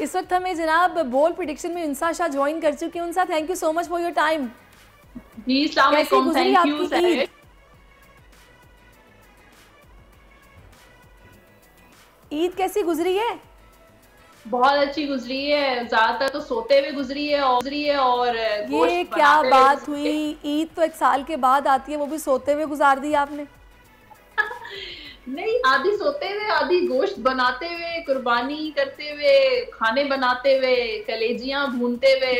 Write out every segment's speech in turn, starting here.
इस वक्त हमें जनाब बोल्ड प्रेडिक्शन में उनसा शाह ज्वाइन कर चुके हैं। उनसा thank you so much for your time. जी अस्सलाम वालेकुम, थैंक यू सर। ईद कैसी गुजरी है? बहुत अच्छी गुजरी है, ज्यादातर तो सोते हुए गुजरी है और ये क्या बात हुई? ईद तो एक साल के बाद आती है, वो भी सोते हुए गुजार दी आपने। नहीं, आधी सोते हुए, आधी गोश्त बनाते हुए, कुर्बानी करते हुए, खाने बनाते हुए, कलेजियां भूनते हुए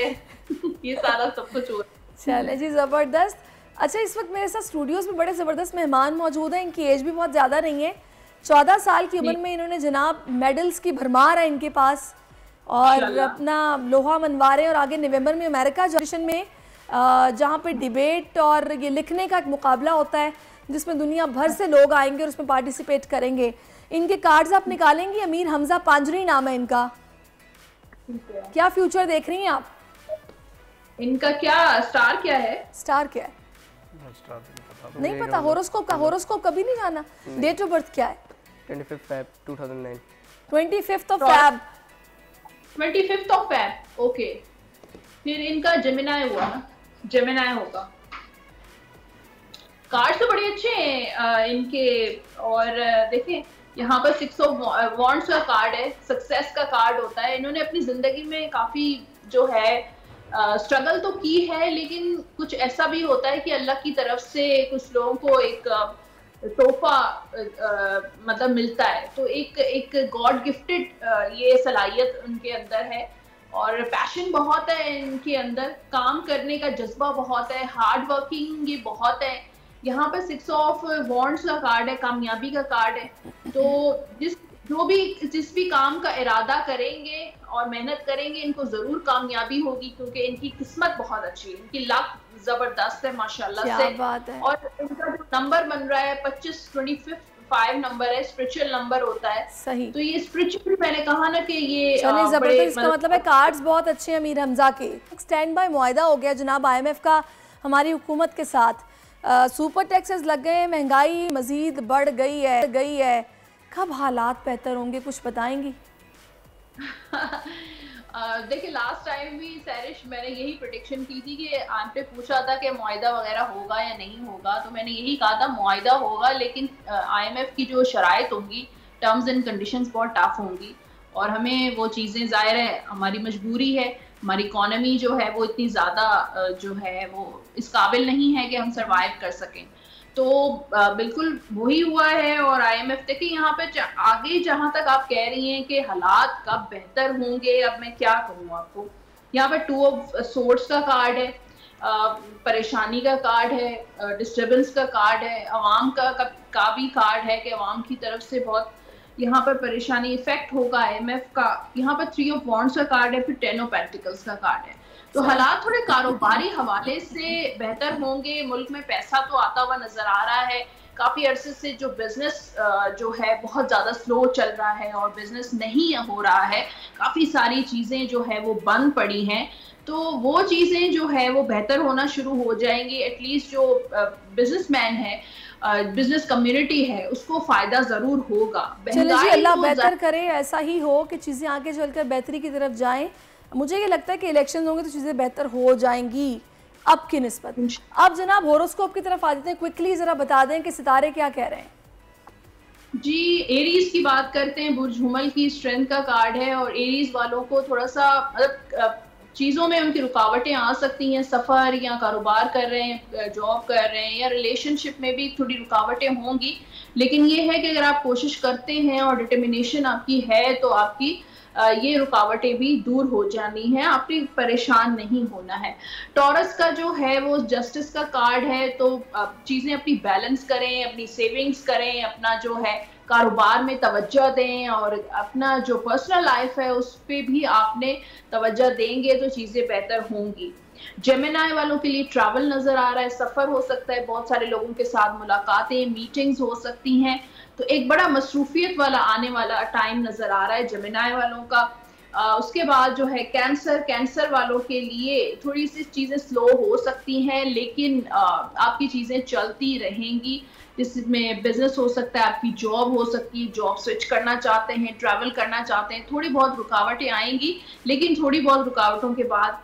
ये सारा सब कुछ हो रहा है। चले जी, ज़बरदस्त। अच्छा, इस वक्त मेरे साथ स्टूडियोज़ में बड़े ज़बरदस्त मेहमान मौजूद हैं। इनकी एज भी बहुत ज़्यादा नहीं है, 14 साल की उम्र में इन्होंने जनाब मेडल्स की भरमार है इनके पास और अपना लोहा मनवा रहे हैं। और आगे नवंबर में अमेरिका जशन में जहाँ पे डिबेट और ये लिखने का एक मुकाबला होता है जिसमें दुनिया भर से लोग आएंगे और उसमें पार्टिसिपेट करेंगे। इनके कार्ड्स आप निकालेंगे। अमीर हमजा पांजरी नाम है इनका। क्या फ्यूचर देख रही हैं आप? इनका क्या स्टार क्या है? स्टार क्या है नहीं पता। होरोस्कोप का होरोस्कोप कभी नहीं जाना। डेट ऑफ बर्थ क्या है? 25 Feb 2009। 25 Feb। 25 Feb, okay. फिर इनका जेमिनाई हुआ ना, जेमिनाई होगा। कार्ड तो बड़े अच्छे हैं इनके। और देखें यहाँ पर 6 ऑफ वॉन्ड्स का कार्ड है, सक्सेस का कार्ड होता है। इन्होंने अपनी जिंदगी में काफी जो है स्ट्रगल तो की है, लेकिन कुछ ऐसा भी होता है कि अल्लाह की तरफ से कुछ लोगों को एक तोहफा मतलब मिलता है। तो एक गॉड गिफ्टेड ये सलाहियत उनके अंदर है और पैशन बहुत है इनके अंदर, काम करने का जज्बा बहुत है, हार्ड वर्किंग ये बहुत है। यहाँ पर 6 ऑफ वॉन्ड्स का कार्ड है, कामयाबी का कार्ड है। तो जिस भी काम का इरादा करेंगे और मेहनत करेंगे, इनको जरूर कामयाबी होगी, क्योंकि इनकी किस्मत बहुत अच्छी है, इनकी लक जबरदस्त है माशाल्लाह से। बात है। और इनका जो नंबर बन रहा है 25 नंबर है, स्पिरिचुअल नंबर होता है। सही। तो ये स्पिरिचुअल, मैंने कहा ना कि ये जबरदस्त। इसका मतलब है कार्ड्स बहुत अच्छे हैं अमीर हमजा के। स्टैंड बाय मुआहदा हो गया जनाब IMF का हमारी हुकूमत के साथ। सुपर टैक्सेस लग गए, महंगाई मजीद बढ़ गई है। कब हालात बेहतर होंगे, कुछ बताएंगी? देखिए, लास्ट टाइम भी सैरिश मैंने यही प्रेडिक्शन की थी कि आपने पूछा था कि मुआहिदा वगैरह होगा या नहीं होगा, तो मैंने यही कहा था मुआहिदा होगा, लेकिन IMF की जो शराइत होंगी, टर्म्स एंड कंडीशंस बहुत टफ होंगी और हमें वो चीज़ें, ज़ाहिर है हमारी मजबूरी है, हमारी इकोनॉमी जो है वो इतनी ज़्यादा जो है वो इस काबिल नहीं है कि हम सर्वाइव कर सकें। तो बिल्कुल वही हुआ है। और IMF देखिए यहाँ पे आगे जहां तक आप कह रही हैं कि हालात कब बेहतर होंगे, अब मैं क्या कहूँ आपको। यहाँ पे 2 ऑफ सोर्ड्स का कार्ड है, परेशानी का कार्ड है, डिस्टर्बेंस का कार्ड है, अवाम का भी कार्ड है कि अवाम की तरफ से बहुत यहाँ पर परेशानी इफेक्ट होगा IMF का। यहाँ पर 3 ऑफ वॉन्ड्स का कार्ड है, फिर 10 ऑफ पेंटिकल्स का कार्ड है। तो हालात थोड़े कारोबारी हवाले से बेहतर होंगे। मुल्क में पैसा तो आता हुआ नजर आ रहा है। काफी अरसे से जो बिजनेस जो है बहुत ज्यादा स्लो चल रहा है और बिजनेस नहीं हो रहा है, काफी सारी चीजें जो है वो बंद पड़ी हैं। तो वो चीजें जो है वो बेहतर होना शुरू हो जाएंगी। एटलीस्ट जो बिजनेसमैन है, बिजनेस कम्युनिटी है, उसको फायदा जरूर होगा। चलिए जी, अल्लाह बेहतर करे, ऐसा ही हो कि चीजें आगे चलकर बेहतरी की तरफ जाएं। मुझे ये लगता है कि इलेक्शन होंगे तो चीज़ें बेहतर हो जाएंगी अब की निस्बत। अब जनाब होरोस्कोप की तरफ आ जाते हैं। क्विकली ज़रा बता दें कि सितारे क्या कह रहे हैं। जी, एरीज की बात करते हैं। बुर्ज हुमल की स्ट्रेंथ का कार्ड है और एरीज वालों को थोड़ा सा मतलब चीज़ों में उनकी रुकावटें आ सकती हैं। सफ़र या कारोबार कर रहे हैं, जॉब कर रहे हैं या रिलेशनशिप में भी थोड़ी रुकावटें होंगी, लेकिन ये है कि अगर आप कोशिश करते हैं और डिटर्मिनेशन आपकी है तो आपकी ये रुकावटें भी दूर हो जानी है, आपने परेशान नहीं होना है। टॉरस का जो है वो जस्टिस का कार्ड है, तो चीज़ें अपनी बैलेंस करें, अपनी सेविंग्स करें, अपना जो है कारोबार में तवज्जो दें और अपना जो पर्सनल लाइफ है उस पर भी आपने तवज्जो देंगे तो चीज़ें बेहतर होंगी। जेमिनाई वालों के लिए ट्रैवल नजर आ रहा है, सफर हो सकता है, बहुत सारे लोगों के साथ मुलाकातें, मीटिंग्स हो सकती हैं। तो एक बड़ा मसरूफियत वाला आने वाला टाइम नजर आ रहा है जेमिनाई वालों का। उसके बाद जो है कैंसर वालों के लिए थोड़ी सी चीज़ें स्लो हो सकती हैं, लेकिन आपकी चीज़ें चलती रहेंगी, जिसमें बिजनेस हो सकता है, आपकी जॉब हो सकती है, जॉब स्विच करना चाहते हैं, ट्रैवल करना चाहते हैं, थोड़ी बहुत रुकावटें आएंगी, लेकिन थोड़ी बहुत रुकावटों के बाद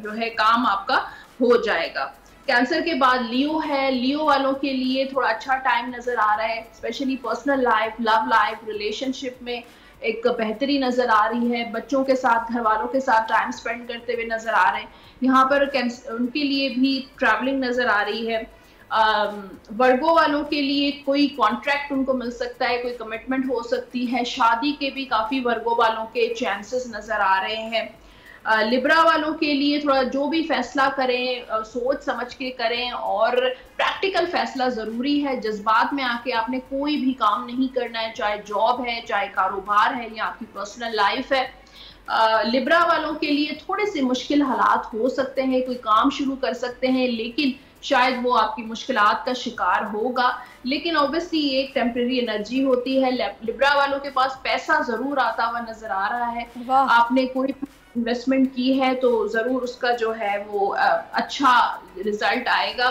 जो है काम आपका हो जाएगा। कैंसर के बाद लियो है, लियो वालों के लिए थोड़ा अच्छा टाइम नजर आ रहा है, specially personal life, love life, relationship में एक बेहतरी नजर आ रही है, बच्चों के साथ, घर वालों के साथ टाइम स्पेंड करते हुए नजर आ रहे हैं। यहाँ पर उनके लिए भी ट्रैवलिंग नजर आ रही है। वर्गो वालों के लिए कोई कॉन्ट्रैक्ट उनको मिल सकता है, कोई कमिटमेंट हो सकती है, शादी के भी काफी वर्गो वालों के चांसेस नजर आ रहे हैं। लिब्रा वालों के लिए थोड़ा जो भी फैसला करें सोच समझ के करें, और प्रैक्टिकल फैसला जरूरी है। जज्बात में आके आपने कोई भी काम नहीं करना है, चाहे जॉब है, चाहे कारोबार है, या आपकी पर्सनल लाइफ है। लिब्रा वालों के लिए थोड़े से मुश्किल हालात हो सकते हैं, कोई काम शुरू कर सकते हैं, लेकिन शायद वो आपकी मुश्किलात का शिकार होगा, लेकिन ऑब्वियसली एक टेम्परेरी एनर्जी होती है। लिब्रा वालों के पास पैसा जरूर आता हुआ नजर आ रहा है, आपने कोई इन्वेस्टमेंट की है तो जरूर उसका जो है वो अच्छा रिजल्ट आएगा।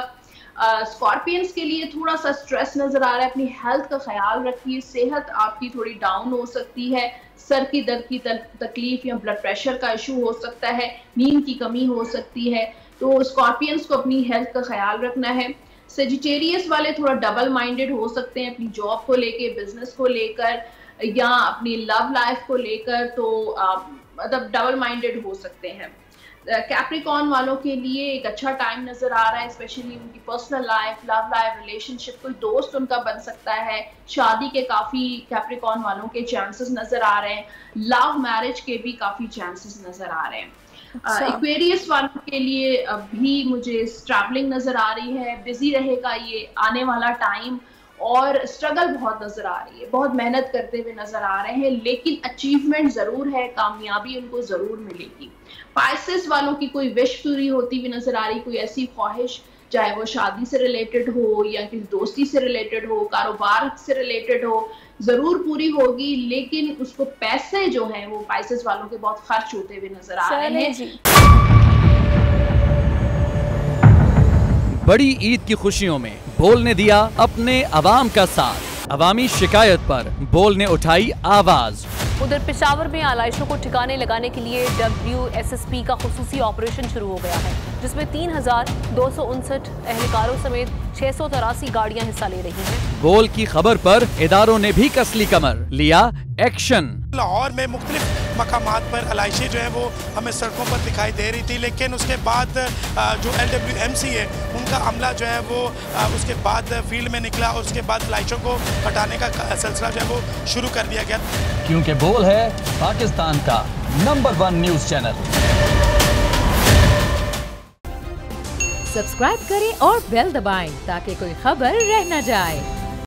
स्कॉर्पियंस के लिए थोड़ा सा स्ट्रेस नजर आ रहा है, अपनी हेल्थ का ख्याल रखिए, सेहत आपकी थोड़ी डाउन हो सकती है, सर की दर्द की तकलीफ या ब्लड प्रेशर का इशू हो सकता है, नींद की कमी हो सकती है, तो स्कॉर्पियंस को अपनी हेल्थ का ख्याल रखना है। सेजिटेरियस वाले थोड़ा डबल माइंडेड हो सकते हैं, अपनी जॉब को लेके, बिजनेस को लेकर, या अपनी लव लाइफ को लेकर, तो मतलब डबल माइंडेड हो सकते हैं। कैप्रिकॉर्न वालों के लिए एक अच्छा टाइम नजर आ रहा है, स्पेशली उनकी personal life, love life, relationship, कोई दोस्त उनका बन सकता है, शादी के काफी कैप्रिकॉर्न वालों के चांसेस नजर आ रहे हैं, लव मैरिज के भी काफी चांसेस नजर आ रहे हैं। एक्वेरियस वालों के लिए भी मुझे ट्रैवलिंग नजर आ रही है, बिजी रहेगा ये आने वाला टाइम, और स्ट्रगल बहुत नजर आ रही है, बहुत मेहनत करते हुए नजर आ रहे हैं, लेकिन अचीवमेंट जरूर है, कामयाबी उनको जरूर मिलेगी। पाइसेस वालों की कोई विश पूरी होती हुई नजर आ रही, कोई ऐसी ख्वाहिश, चाहे वो शादी से रिलेटेड हो या किसी दोस्ती से रिलेटेड हो, कारोबार से रिलेटेड हो, जरूर पूरी होगी, लेकिन उसको पैसे जो हैं वो पाइसेस वालों के बहुत खर्च होते हुए नजर आ रहे हैं। बड़ी ईद की खुशियों में बोल ने दिया अपने अवाम का साथ, अवामी शिकायत पर बोल ने उठाई आवाज। उधर पेशावर में आलाइशों को ठिकाने लगाने के लिए WSSP का खुसूसी ऑपरेशन शुरू हो गया है, जिसमें 3259 एहलकारों समेत 683 गाड़ियां हिस्सा ले रही हैं। बोल की खबर पर इदारों ने भी कसली कमर, लिया एक्शन। लाहौर में मुख्तलिफ मकामात पर आलाइशें जो है वो हमें सड़कों पर दिखाई दे रही थी, लेकिन उसके बाद जो LWMC है उनका अमला जो है वो उसके बाद फील्ड में निकला, और उसके बाद आलाइशों को हटाने का सिलसिला जो है वो शुरू कर दिया गया, क्योंकि बोल है पाकिस्तान का नंबर 1 न्यूज़ चैनल। सब्सक्राइब करें और बेल दबाएं ताकि कोई खबर रह न जाए।